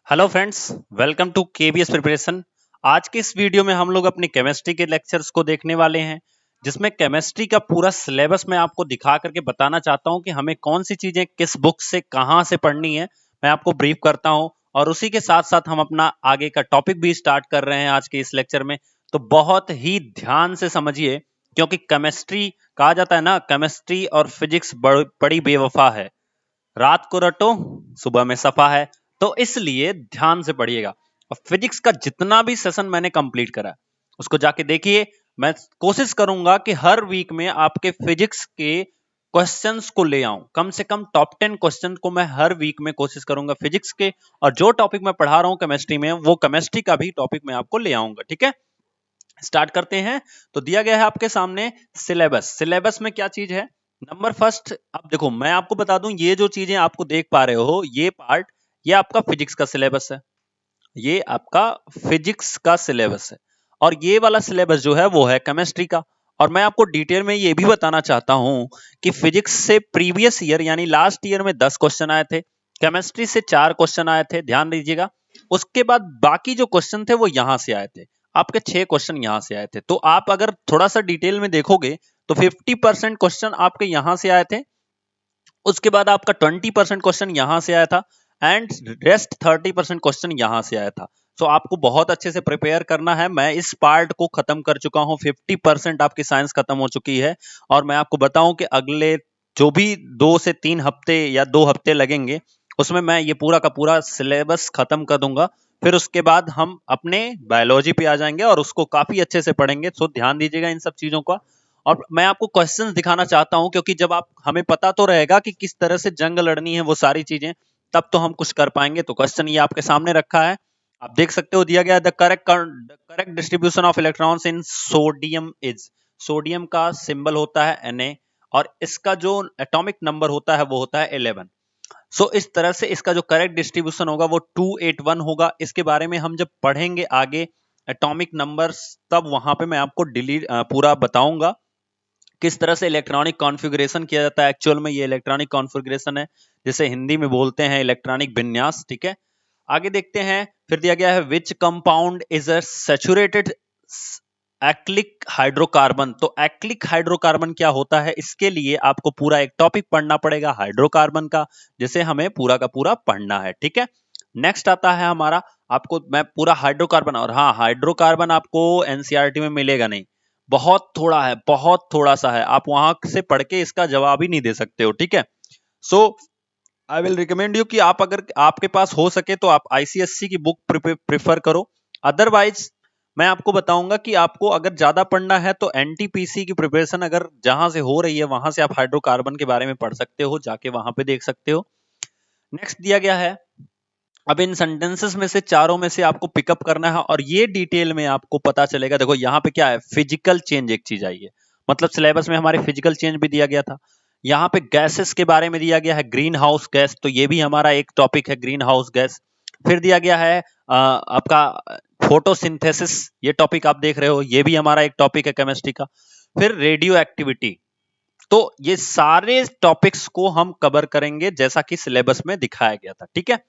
Hello friends, welcome to KBS preparation. आज के इस वीडियो में हम लोग अपनी केमिस्ट्री के लेक्चर्स को देखने वाले हैं, जिसमें केमिस्ट्री का पूरा सिलेबस मैं आपको दिखा करके बताना चाहता हूं कि हमें कौन सी चीजें किस बुक से कहां से पढ़नी है। मैं आपको ब्रीफ करता हूं और उसी के साथ साथ हम अपना आगे का टॉपिक भी स्टार्ट कर रहे हैं आज के इस लेक्चर में। तो बहुत ही ध्यान से समझिए, क्योंकि केमिस्ट्री कहा जाता है ना, केमिस्ट्री और फिजिक्स बड़ी बेवफा है। रात को रटो, सुबह में सफा है। तो इसलिए ध्यान से पढ़िएगा। और फिजिक्स का जितना भी सेशन मैंने कंप्लीट करा उसको जाके देखिए। मैं कोशिश करूंगा कि हर वीक में आपके फिजिक्स के क्वेश्चंस को ले आऊं। कम से कम टॉप 10 क्वेश्चन को मैं हर वीक में कोशिश करूंगा फिजिक्स के। और जो टॉपिक मैं पढ़ा रहा हूं केमिस्ट्री में, वो केमिस्ट्री का भी टॉपिक मैं आपको ले आऊंगा। ठीक है, स्टार्ट करते हैं। तो दिया गया है आपके सामने सिलेबस। सिलेबस में क्या चीज है? नंबर फर्स्ट, अब देखो मैं आपको बता दूं, ये जो चीजें आपको देख पा रहे हो, ये पार्ट, ये आपका फिजिक्स का सिलेबस है। ये आपका फिजिक्स का सिलेबस है। और ये वाला सिलेबस जो है वो है केमिस्ट्री का। और मैं आपको डिटेल में ये भी बताना चाहता हूं कि फिजिक्स से प्रीवियस ईयर यानी लास्ट ईयर में 10 क्वेश्चन आए थे, केमिस्ट्री से 4 क्वेश्चन आए थे, ध्यान दीजिएगा। उसके बाद बाकी जो क्वेश्चन थे वो यहां से आए थे, आपके 6 क्वेश्चन यहां से आए थे। तो आप अगर थोड़ा सा डिटेल में देखोगे तो 50% क्वेश्चन आपके यहां से आए थे, उसके बाद आपका 20% क्वेश्चन यहां से आया था, एंड रेस्ट 30% क्वेश्चन यहां से आया था। सो आपको बहुत अच्छे से प्रिपेयर करना है। मैं इस पार्ट को खत्म कर चुका हूं, 50% आपकी साइंस खत्म हो चुकी है। और मैं आपको बताऊं कि अगले जो भी 2 से 3 हफ्ते या 2 हफ्ते लगेंगे, उसमें मैं ये पूरा का पूरा सिलेबस खत्म कर दूंगा। फिर उसके बाद हम अपने बायोलॉजी पे आ जाएंगे और उसको काफी अच्छे से पढ़ेंगे। सो ध्यान दीजिएगा इन सब चीजों का। और मैं आपको क्वेश्चंस दिखाना चाहता हूं, क्योंकि जब आप हमें पता तो रहेगा कि किस तरह से जंग लड़नी है, वो सारी चीजें, तब तो हम कुछ कर पाएंगे। तो क्वेश्चन ये आपके सामने रखा है, आप देख सकते हो। दिया गया the correct distribution of electrons in sodium is. Sodium का सिंबल होता है Na, और इसका जो एटॉमिक नंबर होता है वो होता है 11। सो इस तरह से इसका जो करेक्ट डिस्ट्रीब्यूशन होगा वो 281 होगा। इसके बारे में हम जब पढ़ेंगे आगे एटॉमिक नंबर्स, तब वहां पे मैं आपको डिलीट पूरा बताऊंगा किस तरह से इलेक्ट्रॉनिक कॉन्फ़िगरेशन किया जाता है। एक्चुअल में ये इलेक्ट्रॉनिक कॉन्फ़िगरेशन है, जिसे हिंदी में बोलते हैं इलेक्ट्रॉनिक विन्यास। ठीक है, आगे देखते हैं। फिर दिया गया है which compound is a saturated acyclic hydrocarbon. तो एक्लिक हाइड्रोकार्बन क्या होता है, इसके लिए आपको पूरा एक टॉपिक पढ़ना पड़ेगा हाइड्रोकार्बन का, जिसे हमें पूरा का पूरा पढ़ना है। ठीक है, नेक्स्ट आता है हमारा, आपको मैं पूरा हाइड्रोकार्बन, और हाँ, हाइड्रोकार्बन आपको एनसीईआरटी में मिलेगा नहीं, बहुत थोड़ा है, बहुत थोड़ा सा है। आप वहां से पढ़ के इसका जवाब ही नहीं दे सकते हो। ठीक है, सो आई विल रिकमेंड यू कि आप, अगर आपके पास हो सके तो आप आईसीएससी की बुक प्रिफर करो। अदरवाइज मैं आपको बताऊंगा कि आपको अगर ज्यादा पढ़ना है तो एनटीपीसी की प्रिपरेशन अगर जहां से हो रही है, वहां से आप हाइड्रोकार्बन के बारे में पढ़ सकते हो, जाके वहां पे देख सकते हो। नेक्स्ट दिया गया है, अब इन सेंटेंसेस में से चारों में से आपको पिकअप करना है, और ये डिटेल में आपको पता चलेगा। देखो यहाँ पे क्या है, फिजिकल चेंज एक चीज आई है, मतलब सिलेबस में हमारे फिजिकल चेंज भी दिया गया था। यहाँ पे गैसेस के बारे में दिया गया है, ग्रीन हाउस गैस, तो ये भी हमारा एक टॉपिक है, ग्रीन हाउस गैस। फिर दिया गया है आपका फोटोसिंथेसिस, ये टॉपिक आप देख रहे हो, ये भी हमारा एक टॉपिक है केमिस्ट्री का। फिर रेडियो एक्टिविटी। तो ये सारे टॉपिक्स को हम कवर करेंगे जैसा कि सिलेबस में दिखाया गया था। ठीक है,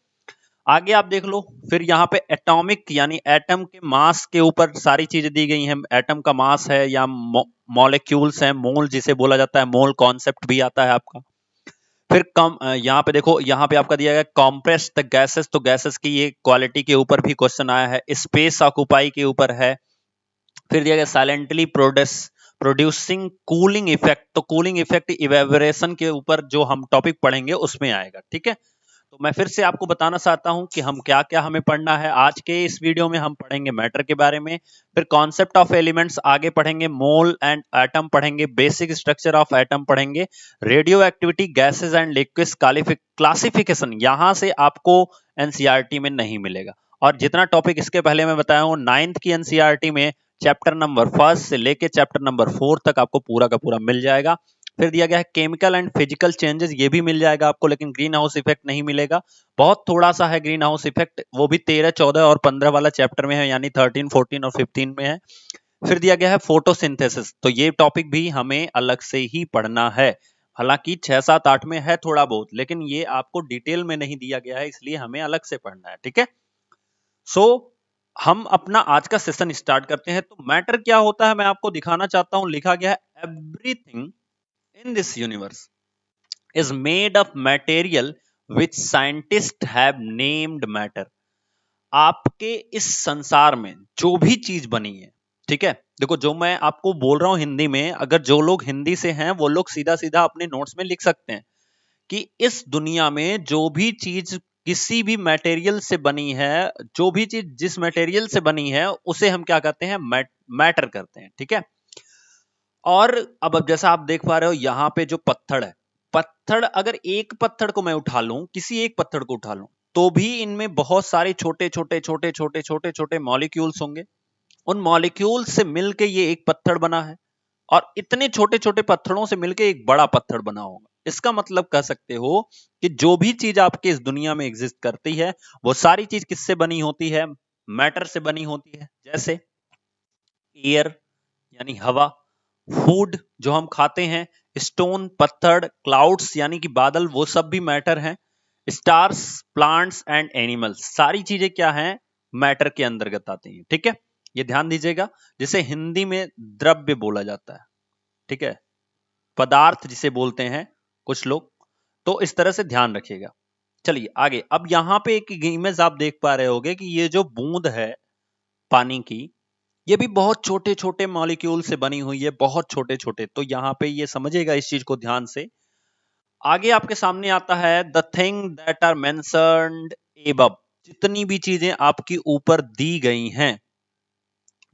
आगे आप देख लो। फिर यहाँ पे एटॉमिक यानी एटम के मास के ऊपर सारी चीजें दी गई हैं। एटम का मास है या मॉलिक्यूल्स है, मोल जिसे बोला जाता है, मोल कॉन्सेप्ट भी आता है आपका। फिर कम यहाँ पे देखो, यहाँ पे आपका दिया गया कॉम्प्रेस्ड गैसेस, तो गैसेस की ये क्वालिटी के ऊपर भी क्वेश्चन आया है। स्पेस ऑक्यूपाई के ऊपर है। फिर दिया गया साइलेंटली प्रोड्यूसिंग कूलिंग इफेक्ट, तो कूलिंग इफेक्ट इवेपोरेशन के ऊपर जो हम टॉपिक पढ़ेंगे उसमें आएगा। ठीक है, तो मैं फिर से आपको बताना चाहता हूं कि हम क्या क्या हमें पढ़ना है। आज के इस वीडियो में हम पढ़ेंगे मैटर के बारे में, फिर कॉन्सेप्ट ऑफ एलिमेंट्स आगे पढ़ेंगे, मोल एंड एटम पढ़ेंगे, बेसिक स्ट्रक्चर ऑफ एटम पढ़ेंगे, radio activity, gases and liquids classification, यहां से आपको एनसीईआरटी में नहीं मिलेगा। और जितना टॉपिक इसके पहले मैं बताया हूं, 9th की एनसीईआरटी में चैप्टर नंबर 1 से लेके चैप्टर नंबर 4 तक आपको पूरा का पूरा मिल जाएगा। फिर दिया गया है केमिकल एंड फिजिकल चेंजेस, ये भी मिल जाएगा आपको, लेकिन ग्रीन हाउस इफेक्ट नहीं मिलेगा, बहुत थोड़ा सा है ग्रीन हाउस इफेक्ट, वो भी 13, 14 और 15 वाला चैप्टर में है, यानी 13, 14 और 15 में है। फिर दिया गया है फोटोसिंथेसिस, तो ये टॉपिक भी हमें अलग से ही पढ़ना है। हालांकि 6, 7, 8 में है थोड़ा बहुत, लेकिन ये आपको डिटेल में नहीं दिया गया है, इसलिए हमें अलग से पढ़ना है। ठीक है, सो हम अपना आज का सेशन स्टार्ट करते हैं। तो मैटर क्या होता है मैं आपको दिखाना चाहता हूं। लिखा गया है everything in this universe is made of material which scientists have named matter। आपके इस संसार में जो भी चीज बनी है, ठीक है, देखो जो मैं आपको बोल रहा हूं हिंदी में, अगर जो लोग हिंदी से हैं वो लोग सीधा सीधा अपने नोट्स में लिख सकते हैं कि इस दुनिया में जो भी चीज किसी भी मटेरियल से बनी है, जो भी चीज जिस मटेरियल से बनी है उसे हम क्या कहते हैं, मैटर करते हैं, ठीक है। और अब जैसा आप देख पा रहे हो यहाँ पे जो पत्थर है, पत्थर अगर एक पत्थर को मैं उठा लूं, किसी एक पत्थर को उठा लूं, तो भी इनमें बहुत सारे छोटे छोटे छोटे छोटे छोटे छोटे मॉलिक्यूल्स होंगे। उन मॉलिक्यूल से मिलके ये एक पत्थर बना है, और इतने छोटे छोटे पत्थरों से मिलके एक बड़ा पत्थर बना होगा। इसका मतलब कह सकते हो कि जो भी चीज आपके इस दुनिया में एग्जिस्ट करती है वो सारी चीज किससे बनी होती है, मैटर से बनी होती है। जैसे एयर यानी हवा, फूड जो हम खाते हैं, स्टोन पत्थर, क्लाउड्स यानी कि बादल, वो सब भी मैटर हैं। स्टार्स, प्लांट्स एंड एनिमल्स, सारी चीजें क्या हैं, मैटर के अंतर्गत आती हैं, ठीक है। ये ध्यान दीजिएगा, जिसे हिंदी में द्रव्य बोला जाता है, ठीक है, पदार्थ जिसे बोलते हैं कुछ लोग। तो इस तरह से ध्यान रखिएगा। चलिए आगे। अब यहां पे एक इमेज आप देख पा रहे होंगे कि ये जो बूंद है पानी की, ये भी बहुत छोटे छोटे मॉलिक्यूल से बनी हुई है, बहुत छोटे छोटे। तो यहाँ पे ये समझिएगा इस चीज को ध्यान से। आगे आपके सामने आता है the thing that are mentioned above. जितनी भी चीजें आपकी ऊपर दी गई हैं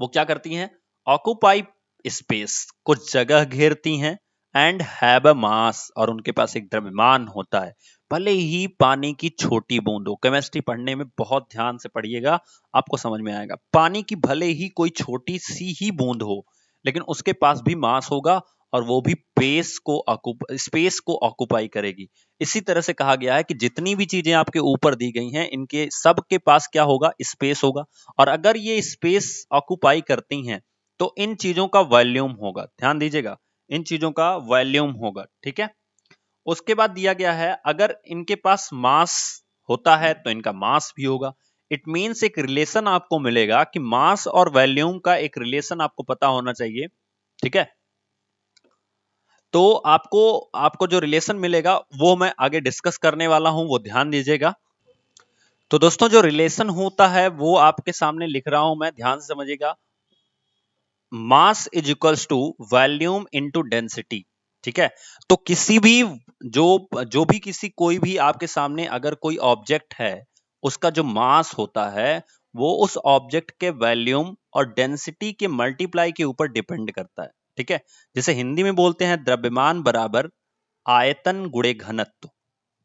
वो क्या करती हैं, ऑक्यूपाई स्पेस, कुछ जगह घेरती हैं, एंड हैव अ मास, और उनके पास एक द्रव्यमान होता है। भले ही पानी की छोटी बूंद हो, केमिस्ट्री पढ़ने में बहुत ध्यान से पढ़िएगा, आपको समझ में आएगा। पानी की भले ही कोई छोटी सी ही बूंद हो, लेकिन उसके पास भी मास होगा, और वो भी स्पेस को ऑक्यूपाई करेगी। इसी तरह से कहा गया है कि जितनी भी चीजें आपके ऊपर दी गई हैं, इनके सब के पास क्या होगा, स्पेस होगा। और अगर ये स्पेस ऑक्यूपाई करती हैं तो इन चीजों का वॉल्यूम होगा। ध्यान दीजिएगा, इन चीजों का वॉल्यूम होगा, ठीक है। उसके बाद दिया गया है अगर इनके पास मास होता है तो इनका मास भी होगा। इट मींस एक रिलेशन आपको मिलेगा कि मास और वॉल्यूम का एक रिलेशन आपको पता होना चाहिए, ठीक है। तो आपको आपको जो रिलेशन मिलेगा वो मैं आगे डिस्कस करने वाला हूं, वो ध्यान दीजिएगा। तो दोस्तों जो रिलेशन होता है वो आपके सामने लिख रहा हूं मैं, ध्यान से समझिएगा। Mass is equals to volume into density, ठीक है। तो किसी भी जो भी किसी कोई भी आपके सामने अगर कोई ऑब्जेक्ट है, उसका जो मास होता है वो उस ऑब्जेक्ट के वॉल्यूम और डेंसिटी के मल्टीप्लाई के ऊपर डिपेंड करता है, ठीक है। जैसे हिंदी में बोलते हैं द्रव्यमान बराबर आयतन गुणे घनत्व,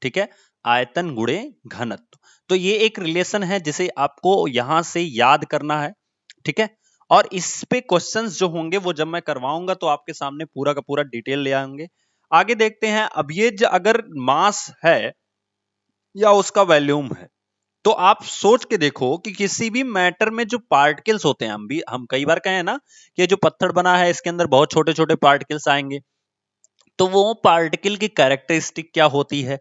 ठीक है, आयतन गुणे घनत्व। तो ये एक रिलेशन है जिसे आपको यहां से याद करना है, ठीक है। और इस पे क्वेश्चंस जो होंगे वो जब मैं करवाऊंगा तो आपके सामने पूरा का पूरा डिटेल ले आएंगे। आगे देखते हैं। अब ये अगर मास है या उसका वॉल्यूम है, तो आप सोच के देखो कि किसी भी मैटर में जो पार्टिकल्स होते हैं, हम कई बार कहे ना कि जो पत्थर बना है इसके अंदर बहुत छोटे छोटे पार्टिकल्स आएंगे, तो वो पार्टिकल की कैरेक्टरिस्टिक क्या होती है,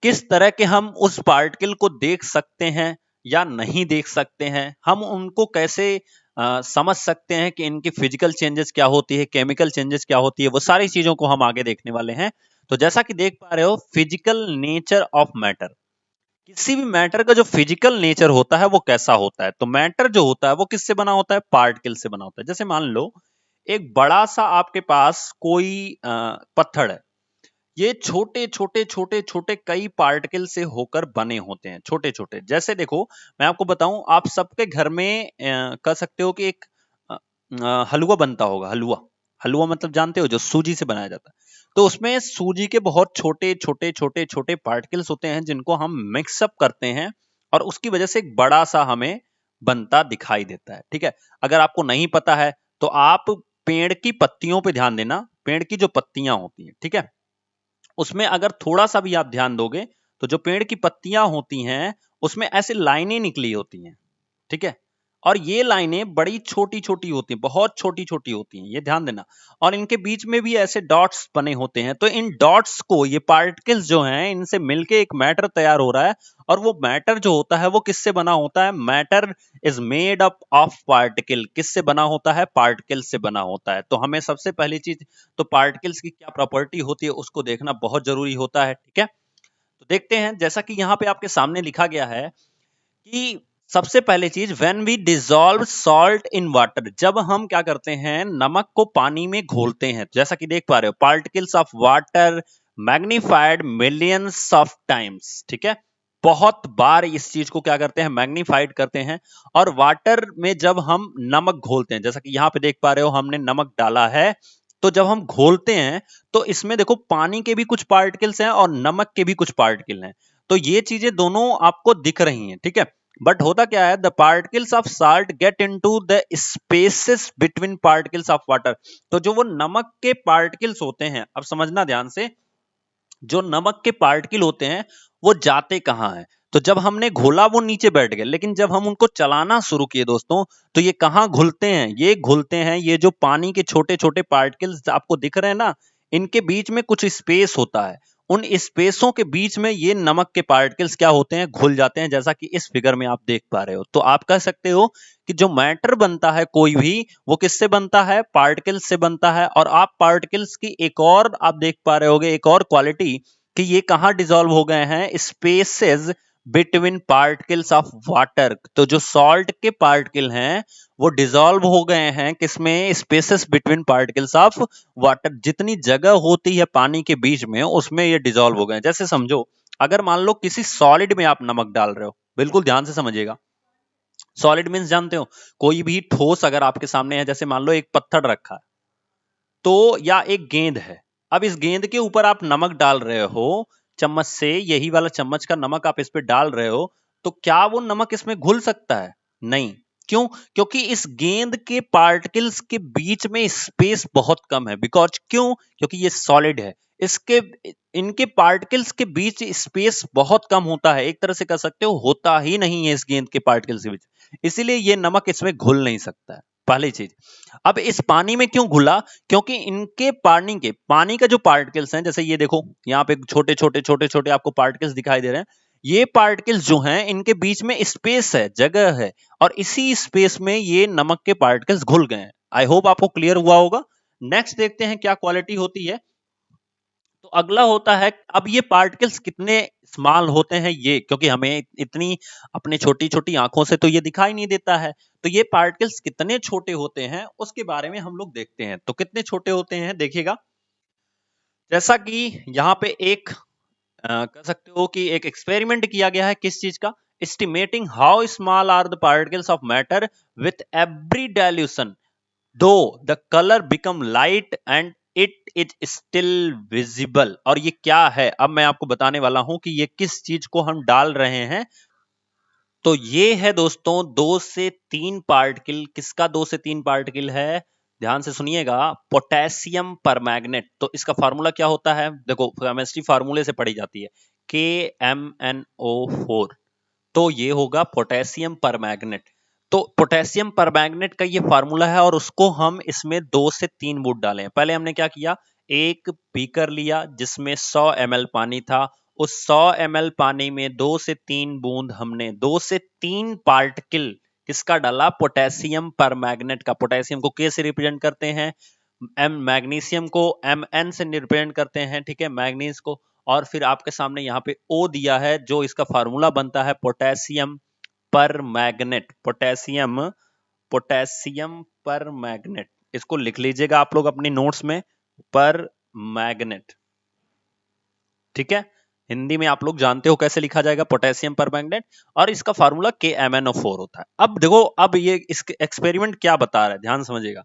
किस तरह के हम उस पार्टिकल को देख सकते हैं या नहीं देख सकते हैं, हम उनको कैसे समझ सकते हैं कि इनकी फिजिकल चेंजेस क्या होती है, केमिकल चेंजेस क्या होती है, वो सारी चीजों को हम आगे देखने वाले हैं। तो जैसा कि देख पा रहे हो, फिजिकल नेचर ऑफ मैटर, किसी भी मैटर का जो फिजिकल नेचर होता है वो कैसा होता है। तो मैटर जो होता है वो किससे बना होता है, पार्टिकल से बना होता है। जैसे मान लो एक बड़ा सा आपके पास कोई पत्थर है, ये छोटे छोटे छोटे छोटे कई पार्टिकल से होकर बने होते हैं, छोटे छोटे। जैसे देखो मैं आपको बताऊं, आप सबके घर में कह सकते हो कि एक हलवा बनता होगा। हलवा, हलवा मतलब जानते हो, जो सूजी से बनाया जाता है। तो उसमें सूजी के बहुत छोटे छोटे छोटे छोटे पार्टिकल्स होते हैं जिनको हम मिक्सअप करते हैं, और उसकी वजह से एक बड़ा सा हमें बनता दिखाई देता है, ठीक है। अगर आपको नहीं पता है तो आप पेड़ की पत्तियों पे ध्यान देना, पेड़ की जो पत्तियां होती हैं, ठीक है, उसमें अगर थोड़ा सा भी आप ध्यान दोगे तो जो पेड़ की पत्तियां होती हैं उसमें ऐसे लाइनें निकली होती हैं, ठीक है। और ये लाइनें बड़ी छोटी छोटी होती हैं, बहुत छोटी छोटी होती हैं, ये ध्यान देना। और इनके बीच में भी ऐसे डॉट्स बने होते हैं। तो इन डॉट्स को, ये पार्टिकल्स जो हैं, इनसे मिलके एक मैटर तैयार हो रहा है। और वो मैटर जो होता है वो किससे बना होता है? Matter is made up of particle. किससे बना होता है? पार्टिकल से बना होता है। तो हमें सबसे पहली चीज तो पार्टिकल्स की क्या प्रॉपर्टी होती है उसको देखना बहुत जरूरी होता है। ठीक है, तो देखते हैं, जैसा कि यहाँ पे आपके सामने लिखा गया है कि सबसे पहले चीज, when we dissolve salt in water, जब हम क्या करते हैं, नमक को पानी में घोलते हैं, जैसा कि देख पा रहे हो, particles of water magnified millions of times. ठीक है, बहुत बार इस चीज को क्या करते हैं, मैग्नीफाइड करते हैं। और वाटर में जब हम नमक घोलते हैं, जैसा कि यहाँ पे देख पा रहे हो, हमने नमक डाला है, तो जब हम घोलते हैं तो इसमें देखो पानी के भी कुछ पार्टिकल्स हैं और नमक के भी कुछ पार्टिकल हैं। तो ये चीजें दोनों आपको दिख रही हैं। ठीक है, बट होता क्या है, the particles of salt get into the spaces between particles of water. तो जो वो नमक के पार्टिकल्स होते हैं, अब समझना ध्यान से, जो नमक के पार्टिकल होते हैं वो जाते कहाँ हैं? तो जब हमने घोला वो नीचे बैठ गए, लेकिन जब हम उनको चलाना शुरू किए दोस्तों, तो ये कहाँ घुलते हैं? ये घुलते हैं, ये जो पानी के छोटे छोटे पार्टिकल्स आपको दिख रहे हैं ना, इनके बीच में कुछ स्पेस होता है। उन स्पेसों के बीच में ये नमक के पार्टिकल्स क्या होते हैं, घुल जाते हैं, जैसा कि इस फिगर में आप देख पा रहे हो। तो आप कह सकते हो कि जो मैटर बनता है कोई भी, वो किससे बनता है? पार्टिकल्स से बनता है। और आप पार्टिकल्स की एक और आप देख पा रहे होगे, एक और क्वालिटी, कि ये कहां डिसॉल्व हो गए हैं? Spaces between particles of water. तो जो सॉल्ट के पार्टिकल हैं वो डिसॉल्व हो गए हैं किसमें? Spaces between particles of water. जितनी जगह होती है पानी के बीच में, उसमें ये डिसॉल्व हो गए। जैसे समझो, अगर मान लो किसी सॉलिड में आप नमक डाल रहे हो, बिल्कुल ध्यान से समझिएगा। सॉलिड मीन्स जानते हो, कोई भी ठोस अगर आपके सामने है, जैसे मान लो एक पत्थर रखा है तो, या एक गेंद है, अब इस गेंद के ऊपर आप नमक डाल रहे हो चम्मच से, यही वाला चम्मच का नमक आप इस पे डाल रहे हो, तो क्या वो नमक इसमें घुल सकता है? नहीं। क्यों? क्योंकि इस गेंद के पार्टिकल्स के बीच में स्पेस बहुत कम है। बिकॉज क्यों? क्योंकि ये सॉलिड है, इसके इनके पार्टिकल्स के बीच स्पेस बहुत कम होता है, एक तरह से कह सकते हो होता ही नहीं है इस गेंद के पार्टिकल्स के बीच, इसीलिए ये नमक इसमें घुल नहीं सकता है। पहली चीज। अब इस पानी में क्यों घुला? क्योंकि इनके पानी का जो पार्टिकल्स हैं, जैसे ये देखो यहाँ पे छोटे छोटे छोटे छोटे आपको पार्टिकल्स दिखाई दे रहे हैं, ये पार्टिकल्स जो हैं इनके बीच में स्पेस है, जगह है, और इसी स्पेस में ये नमक के पार्टिकल्स घुल गए हैं। आई होप आपको क्लियर हुआ होगा। नेक्स्ट देखते हैं क्या क्वालिटी होती है। तो अगला होता है, अब ये पार्टिकल्स कितने स्मॉल होते हैं ये, क्योंकि हमें इतनी अपने छोटी छोटी आंखों से तो ये दिखाई नहीं देता है। तो ये पार्टिकल्स कितने छोटे होते हैं उसके बारे में हम लोग देखते हैं। तो कितने छोटे होते हैं देखिएगा, जैसा कि यहाँ पे एक कह सकते हो कि एक एक्सपेरिमेंट किया गया है, किस चीज का? Estimating how small are the particles of matter with every dilution, though the colour become light and it is still visible. और ये क्या है, अब मैं आपको बताने वाला हूं कि ये किस चीज को हम डाल रहे हैं। तो ये है दोस्तों 2 से 3 पार्टिकल। किसका 2 से 3 पार्टिकल है? ध्यान से सुनिएगा, पोटेशियम परमैग्नेट। तो इसका फार्मूला क्या होता है? देखो, केमिस्ट्री फार्मूले से पढ़ी जाती है, KMnO4। तो ये होगा पोटेशियम परमैग्नेट। तो पोटेशियम परमैग्नेट का ये फार्मूला है, और उसको हम इसमें 2 से 3 बूंद डालें। पहले हमने क्या किया, एक बीकर लिया जिसमें 100 ml पानी था, उस 100 ml पानी में 2 से 3 बूंद हमने 2 से 3 पार्टिकल किसका डाला? पोटेशियम परमैग्नेट का। पोटेशियम को K से रिप्रेजेंट करते हैं, मैग्नीशियम को Mn से रिप्रेजेंट करते हैं, ठीक है, मैग्नीज को। और फिर आपके सामने यहाँ पे O दिया है, जो इसका फार्मूला बनता है पोटेशियम पर मैग्नेट। पोटेशियम पर मैग्नेट, इसको लिख लीजिएगा आप लोग अपनी नोट्स में, पर मैग्नेट। ठीक है, हिंदी में आप लोग जानते हो कैसे लिखा जाएगा, पोटेशियम पर मैग्नेट, और इसका फार्मूला KMnO4 होता है। अब देखो, अब ये इस एक्सपेरिमेंट क्या बता रहा है, ध्यान समझिएगा।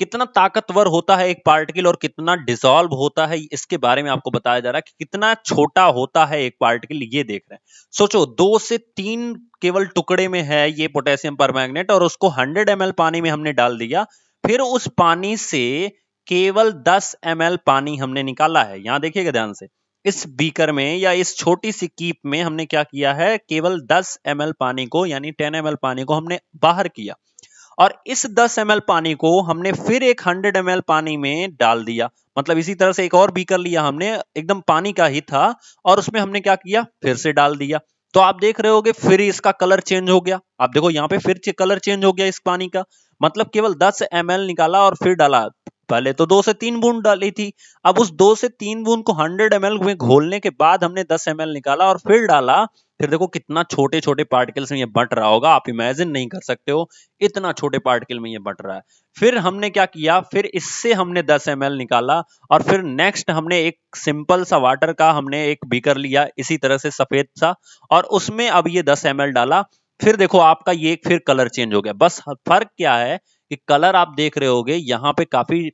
कितना ताकतवर होता है एक पार्टिकल और कितना डिसॉल्व होता है, इसके बारे में आपको बताया जा रहा है कि कितना छोटा होता है एक पार्टिकल, ये देख रहे हैं। सोचो 2 से 3 केवल टुकड़े में है ये पोटेशियम परमैंगनेट, और उसको 100 ml पानी में हमने डाल दिया, फिर उस पानी से केवल 10 ml पानी हमने निकाला है। यहां देखिएगा ध्यान से, इस बीकर में या इस छोटी सी कीप में हमने क्या किया है, केवल 10 ml पानी को यानी 10 ml पानी को हमने बाहर किया और इस 10 ml पानी को हमने फिर एक 100 ml पानी में डाल दिया। मतलब इसी तरह से एक और बीकर लिया हमने, एकदम पानी का ही था और उसमें हमने क्या किया, फिर से डाल दिया। तो आप देख रहे होगे फिर इसका कलर चेंज हो गया। आप देखो यहाँ पे फिर कलर चेंज हो गया इस पानी का। मतलब केवल 10 ml निकाला और फिर डाला। पहले तो 2 से 3 बूंद डाली थी, अब उस 2 से 3 बूंद को 100 ml में घोलने के बाद हमने 10 ml निकाला और फिर डाला। फिर देखो कितना छोटे छोटे पार्टिकल्स में ये बंट रहा होगा, आप इमेजिन नहीं कर सकते हो इतना छोटे पार्टिकल में ये बंट रहा है। फिर हमने क्या किया, फिर इससे हमने 10 ml निकाला और फिर नेक्स्ट हमने एक सिंपल सा वाटर का हमने एक बीकर लिया इसी तरह से सफेद सा और उसमें अब ये 10 ml डाला। फिर देखो आपका ये फिर कलर चेंज हो गया। बस फर्क क्या है कि कलर आप देख रहे होगे यहाँ पे काफी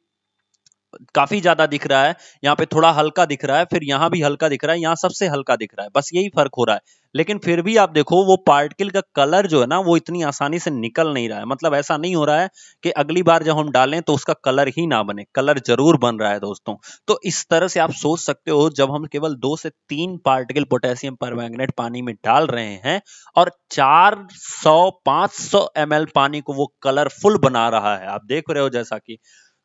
काफी ज्यादा दिख रहा है, यहाँ पे थोड़ा हल्का दिख रहा है, फिर यहाँ भी हल्का दिख रहा है, यहाँ सबसे हल्का दिख रहा है, बस यही फर्क हो रहा है। लेकिन फिर भी आप देखो वो पार्टिकल का कलर जो है ना वो इतनी आसानी से निकल नहीं रहा है। मतलब ऐसा नहीं हो रहा है कि अगली बार जब हम डालें तो उसका कलर ही ना बने, कलर जरूर बन रहा है दोस्तों। तो इस तरह से आप सोच सकते हो जब हम केवल 2 से 3 पार्टिकल पोटेशियम परमैंगनेट पानी में डाल रहे हैं और 400-500 ml पानी को वो कलरफुल बना रहा है, आप देख रहे हो जैसा कि।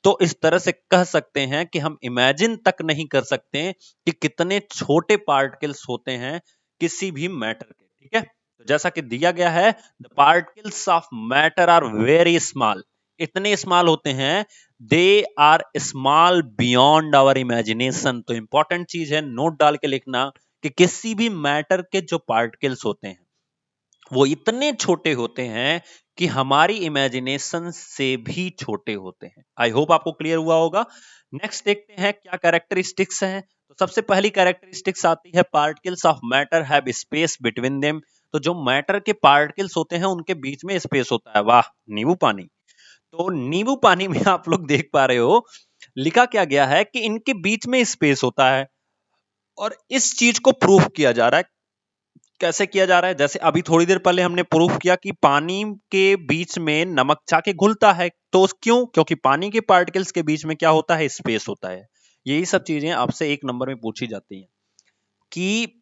तो इस तरह से कह सकते हैं कि हम इमेजिन तक नहीं कर सकते कि कितने छोटे पार्टिकल्स होते हैं किसी भी मैटर के। ठीक है, तो जैसा कि दिया गया है, the particles of matter are very small. इतने स्मॉल होते हैं, they are small beyond our imagination. तो इंपॉर्टेंट चीज है, नोट डाल के लिखना कि किसी भी मैटर के जो पार्टिकल्स होते हैं वो इतने छोटे होते हैं कि हमारी इमेजिनेशन से भी छोटे होते हैं। आई होप आपको क्लियर हुआ होगा। नेक्स्ट देखते हैं क्या कैरेक्टरिस्टिक्स हैं। तो सबसे पहली कैरेक्टरिस्टिक्स आती है, particles of matter have space between them. तो जो मैटर के पार्टिकल्स होते हैं उनके बीच में स्पेस होता है। वाह, नींबू पानी। तो नींबू पानी में आप लोग देख पा रहे हो लिखा क्या गया है कि इनके बीच में स्पेस होता है और इस चीज को प्रूफ किया जा रहा है। कैसे किया जा रहा है, जैसे अभी थोड़ी देर पहले हमने प्रूफ किया कि पानी के बीच में नमक जाके घुलता है। तो क्यों? क्योंकि पानी के पार्टिकल्स के बीच में क्या होता है, स्पेस होता है। यही सब चीजें आपसे 1 नंबर में पूछी जाती हैं कि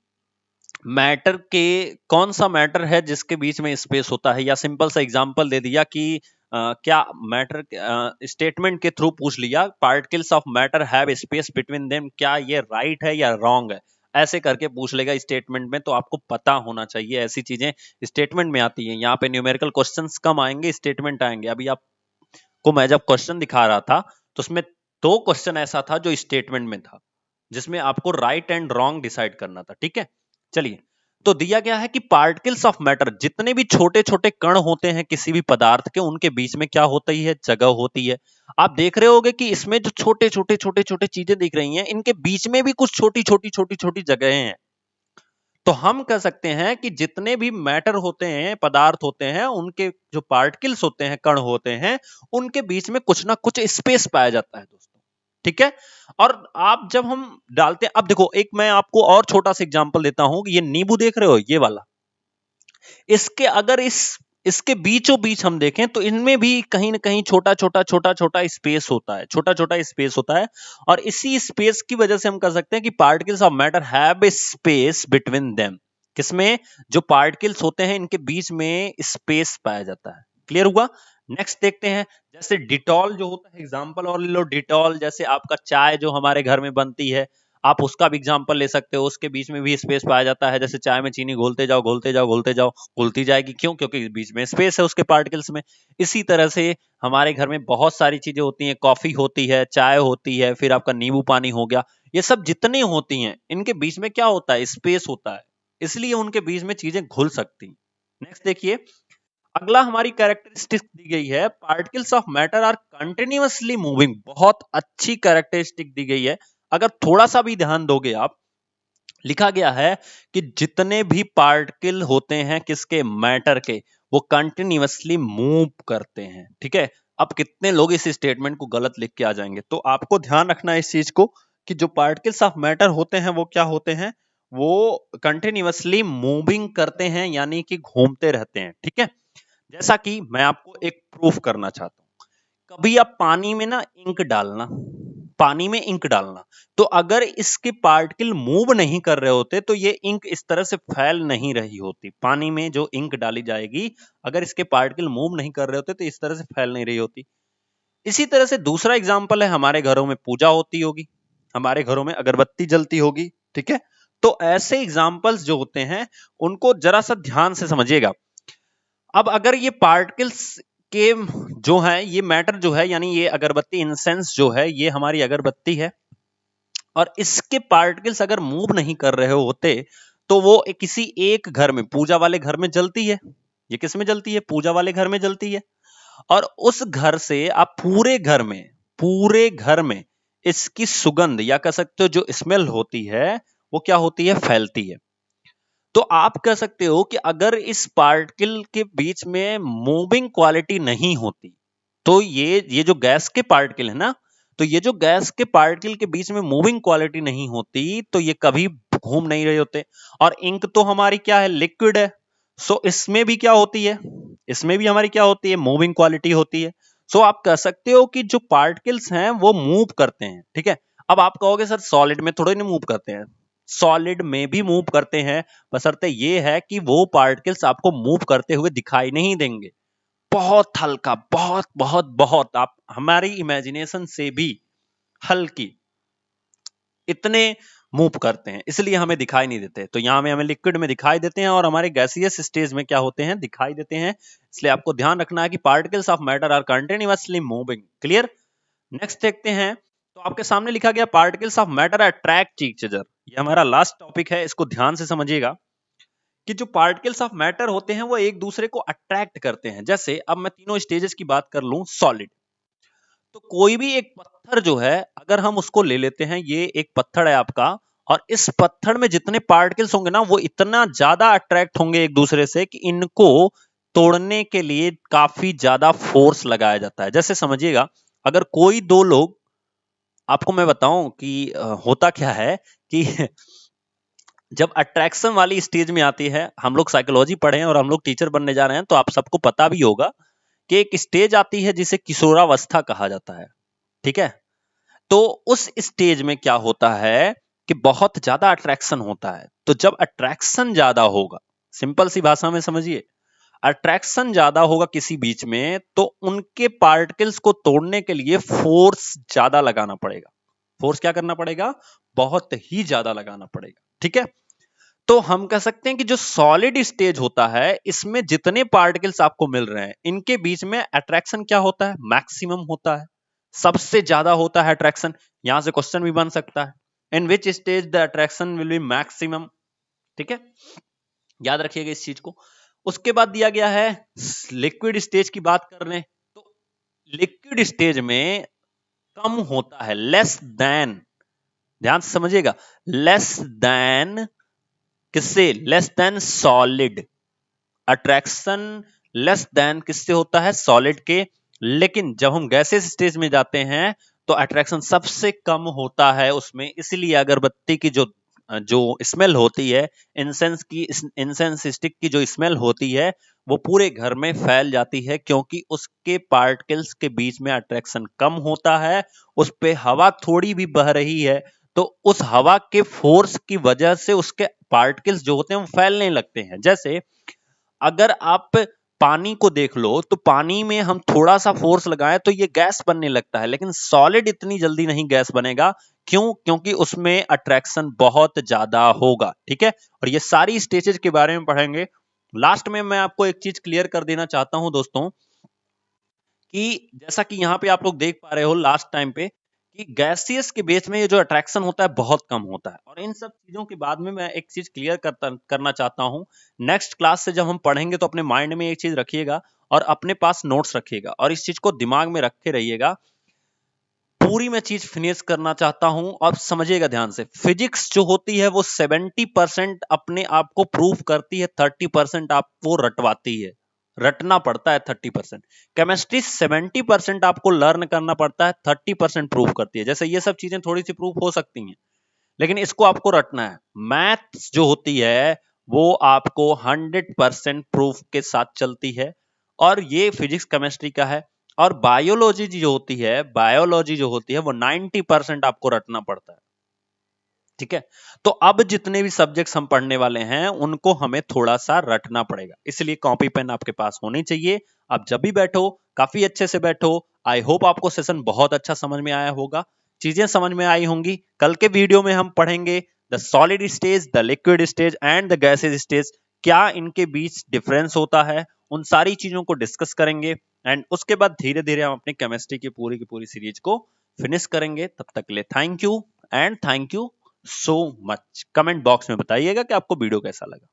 मैटर के कौन सा मैटर है जिसके बीच में स्पेस होता है, या सिंपल सा एग्जांपल दे दिया कि क्या मैटर स्टेटमेंट के थ्रू पूछ लिया, particles of matter have space between them, क्या ये राइट है या रॉन्ग है, ऐसे करके पूछ लेगा स्टेटमेंट में। तो आपको पता होना चाहिए, ऐसी चीजें स्टेटमेंट में आती हैं। यहाँ पे न्यूमेरिकल क्वेश्चंस कम आएंगे, स्टेटमेंट आएंगे। अभी आपको मैं जब क्वेश्चन दिखा रहा था तो उसमें 2 क्वेश्चन ऐसा था जो स्टेटमेंट में था, जिसमें आपको राइट एंड रॉन्ग डिसाइड करना था। ठीक है, चलिए। तो दिया गया है कि पार्टिकल्स ऑफ मैटर, जितने भी छोटे छोटे कण होते हैं किसी भी पदार्थ के, उनके बीच में क्या होती है, जगह होती है। आप देख रहे होगे कि इसमें जो छोटे छोटे छोटे छोटे चीजें दिख रही हैं, इनके बीच में भी कुछ छोटी छोटी छोटी छोटी जगहें हैं। तो हम कह सकते हैं कि जितने भी मैटर होते हैं, पदार्थ होते हैं, उनके जो पार्टिकल्स होते हैं, कण होते हैं, उनके बीच में कुछ ना कुछ स्पेस पाया जाता है दोस्तों। ठीक है, और आप जब हम डालते हैं, अब देखो एक मैं आपको और छोटा सा एग्जांपल देता हूं कि ये नींबू देख रहे हो, ये वाला, इसके अगर इसके बीचों बीच हम देखें तो इनमें भी कहीं ना कहीं छोटा छोटा छोटा छोटा स्पेस होता है, छोटा छोटा स्पेस होता है। और इसी स्पेस की वजह से हम कह सकते हैं कि particles of matter have space between them. किसमें? जो पार्टिकल्स होते हैं इनके बीच में स्पेस पाया जाता है। क्लियर हुआ? नेक्स्ट देखते हैं, जैसे डिटॉल जो होता है, एग्जांपल और ले लो। डिटॉल जैसे आपका चाय जो हमारे घर में बनती है, आप उसका भी एग्जांपल ले सकते हो, उसके बीच में भी स्पेस पाया जाता है। जैसे चाय में चीनी घोलते जाओ घोलते जाओ घोलते जाओ, घुलती जाएगी। क्यों? क्योंकि बीच में स्पेस है उसके पार्टिकल्स में। इसी तरह से हमारे घर में बहुत सारी चीजें होती हैं, कॉफी होती है, चाय होती है, फिर आपका नींबू पानी हो गया, ये सब जितनी होती हैं इनके बीच में क्या होता है, स्पेस होता है, इसलिए उनके बीच में चीजें घुल सकती। नेक्स्ट देखिए, अगला हमारी कैरेक्टरिस्टिक दी गई है, particles of matter are continuously moving. बहुत अच्छी कैरेक्टरिस्टिक दी गई है, अगर थोड़ा सा भी ध्यान दोगे आप। लिखा गया है कि जितने भी पार्टिकल होते हैं किसके, मैटर के, वो कंटिन्यूअसली मूव करते हैं। ठीक है, अब कितने लोग इस स्टेटमेंट को गलत लिख के आ जाएंगे, तो आपको ध्यान रखना है इस चीज को कि जो पार्टिकल्स ऑफ मैटर होते हैं वो क्या होते हैं, वो कंटिन्यूअसली मूविंग करते हैं, यानी कि घूमते रहते हैं। ठीक है, जैसा कि मैं आपको एक प्रूफ करना चाहता हूं। कभी आप पानी में ना इंक डालना, पानी में इंक डालना। तो अगर इसके पार्टिकल मूव नहीं कर रहे होते तो ये इंक इस तरह से फैल नहीं रही होती। पानी में जो इंक डाली जाएगी, अगर इसके पार्टिकल मूव नहीं कर रहे होते तो इस तरह से फैल नहीं रही होती। इसी तरह से दूसरा एग्जाम्पल है, हमारे घरों में पूजा होती होगी, हमारे घरों में अगरबत्ती जलती होगी, ठीक है। तो ऐसे एग्जाम्पल्स जो होते हैं उनको जरा सा ध्यान से समझिएगा। अब अगर ये पार्टिकल्स के जो है, ये मैटर जो है, यानी ये अगरबत्ती इंसेंस जो है, ये हमारी अगरबत्ती है और इसके पार्टिकल्स अगर मूव नहीं कर रहे होते तो वो किसी एक घर में, पूजा वाले घर में जलती है। ये किस में जलती है? पूजा वाले घर में जलती है। और उस घर से आप पूरे घर में इसकी सुगंध या कह सकते हो जो स्मेल होती है वो क्या होती है? फैलती है। तो आप कह सकते हो कि अगर इस पार्टिकल के बीच में मूविंग क्वालिटी नहीं होती तो ये जो गैस के पार्टिकल है ना, तो ये जो गैस के पार्टिकल के बीच में मूविंग क्वालिटी नहीं होती तो ये कभी घूम नहीं रहे होते। और इंक तो हमारी क्या है? लिक्विड है। सो इसमें भी क्या होती है? इसमें भी हमारी क्या होती है? मूविंग क्वालिटी होती है। सो आप कह सकते हो कि जो पार्टिकल्स हैं वो मूव करते हैं, ठीक है। अब आप कहोगे सर सॉलिड में थोड़े नहीं मूव करते हैं। सॉलिड में भी मूव करते हैं, बशर्ते ये है कि वो पार्टिकल्स आपको मूव करते हुए दिखाई नहीं देंगे। बहुत हल्का, बहुत बहुत बहुत, आप हमारी इमेजिनेशन से भी हल्की इतने मूव करते हैं, इसलिए हमें दिखाई नहीं देते। तो यहां में हमें लिक्विड में दिखाई देते हैं और हमारे गैसियस स्टेज में क्या होते हैं? दिखाई देते हैं। इसलिए आपको ध्यान रखना है कि particles of matter are continuously moving. Clear? Next देखते हैं। तो आपके सामने लिखा गया particles of matter attract each other. ये हमारा लास्ट टॉपिक है, इसको ध्यान से समझिएगा कि जो पार्टिकल्स ऑफ मैटर होते हैं वो एक दूसरे को अट्रैक्ट करते हैं। जैसे अब मैं तीनों स्टेजेस की बात कर लूं, सॉलिड, तो कोई भी एक पत्थर जो है अगर हम उसको ले लेते हैं, ये एक पत्थर है आपका, और इस पत्थर में जितने पार्टिकल्स होंगे ना वो इतना ज्यादा अट्रैक्ट होंगे एक दूसरे से कि इनको तोड़ने के लिए काफी ज्यादा फोर्स लगाया जाता है। जैसे समझिएगा, अगर कोई दो लोग, आपको मैं बताऊं कि होता क्या है कि जब अट्रैक्शन वाली स्टेज में आती है, हम लोग साइकोलॉजी पढ़े हैं और हम लोग टीचर बनने जा रहे हैं तो आप सबको पता भी होगा कि एक स्टेज आती है जिसे किशोरावस्था कहा जाता है, ठीक है। तो उस स्टेज में क्या होता है कि बहुत ज्यादा अट्रैक्शन होता है। तो जब अट्रैक्शन ज्यादा होगा, सिंपल सी भाषा में समझिए, अट्रैक्शन ज्यादा होगा किसी बीच में तो उनके पार्टिकल्स को तोड़ने के लिए फोर्स ज्यादा लगाना पड़ेगा। फोर्स क्या करना पड़ेगा? बहुत ही ज्यादा लगाना पड़ेगा, ठीक है। तो हम कह सकते हैं कि जो सॉलिड स्टेज होता है इसमें जितने पार्टिकल्स आपको मिल रहे हैं इनके बीच में अट्रैक्शन क्या होता है? मैक्सिमम होता है, सबसे ज्यादा होता है अट्रैक्शन। यहां से क्वेश्चन भी बन सकता है, in which stage the attraction will be maximum, ठीक है। याद रखिएगा इस चीज को। उसके बाद दिया गया है लिक्विड स्टेज की बात कर रहे हैं, तो लिक्विड स्टेज में कम होता है, लेस देन, ध्यान से समझिएगा, लेस देन किससे? Less than solid. Attraction less than किससे होता है? सॉलिड के। लेकिन जब हम गैसेस स्टेज में जाते हैं तो अट्रैक्शन सबसे कम होता है उसमें। इसलिए अगरबत्ती की जो जो स्मेल होती है, इंसेंस स्टिक की जो स्मेल होती है वो पूरे घर में फैल जाती है, क्योंकि उसके पार्टिकल्स के बीच में अट्रैक्शन कम होता है, उस पे हवा थोड़ी भी बह रही है तो उस हवा के फोर्स की वजह से उसके पार्टिकल्स जो होते हैं वो फैलने लगते हैं। जैसे अगर आप पानी को देख लो तो पानी में हम थोड़ा सा फोर्स लगाएं तो ये गैस बनने लगता है, लेकिन सॉलिड इतनी जल्दी नहीं गैस बनेगा। क्यों? क्योंकि उसमें अट्रैक्शन बहुत ज्यादा होगा, ठीक है। और ये सारी स्टेजेस के बारे में पढ़ेंगे। लास्ट में मैं आपको एक चीज क्लियर कर देना चाहता हूं दोस्तों, कि जैसा कि यहाँ पे आप लोग देख पा रहे हो लास्ट टाइम पे, कि गैसियस के बेस में ये जो अट्रैक्शन होता है बहुत कम होता है। और इन सब चीजों के बाद में मैं एक चीज क्लियर करना चाहता हूं। नेक्स्ट क्लास से जब हम पढ़ेंगे तो अपने माइंड में एक चीज रखिएगा और अपने पास नोट्स रखिएगा और इस चीज को दिमाग में रखे रहिएगा। पूरी मैं चीज फिनिश करना चाहता हूं और समझिएगा ध्यान से। फिजिक्स जो होती है वो 70% अपने आप को प्रूव करती है, 30% आपको रटवाती है, रटना पड़ता है 30%। केमिस्ट्री 70% आपको लर्न करना पड़ता है, 30% प्रूव करती है। जैसे ये सब चीजें थोड़ी सी प्रूव हो सकती हैं लेकिन इसको आपको रटना है। मैथ्स जो होती है वो आपको 100% प्रूफ के साथ चलती है और ये फिजिक्स केमिस्ट्री का है। और बायोलॉजी जो होती है वो 90% आपको रटना पड़ता है। ठीक है, तो अब जितने भी सब्जेक्ट्स हम पढ़ने वाले हैं उनको हमें थोड़ा सा रटना पड़ेगा, इसलिए कॉपी पेन आपके पास होनी चाहिए। आप जब भी बैठो काफी अच्छे से बैठो। आई होप आपको सेशन बहुत अच्छा समझ में आया होगा, चीजें समझ में आई होंगी। कल के वीडियो में हम पढ़ेंगे the solid stage, the liquid stage and the gases stage, क्या इनके बीच डिफरेंस होता है, उन सारी चीजों को डिस्कस करेंगे। एंड उसके बाद धीरे धीरे हम अपनी केमिस्ट्री की पूरी सीरीज को फिनिश करेंगे। तब तक के लिए thank you and thank you so much. Comment box में बताइएगा कि आपको वीडियो कैसा लगा।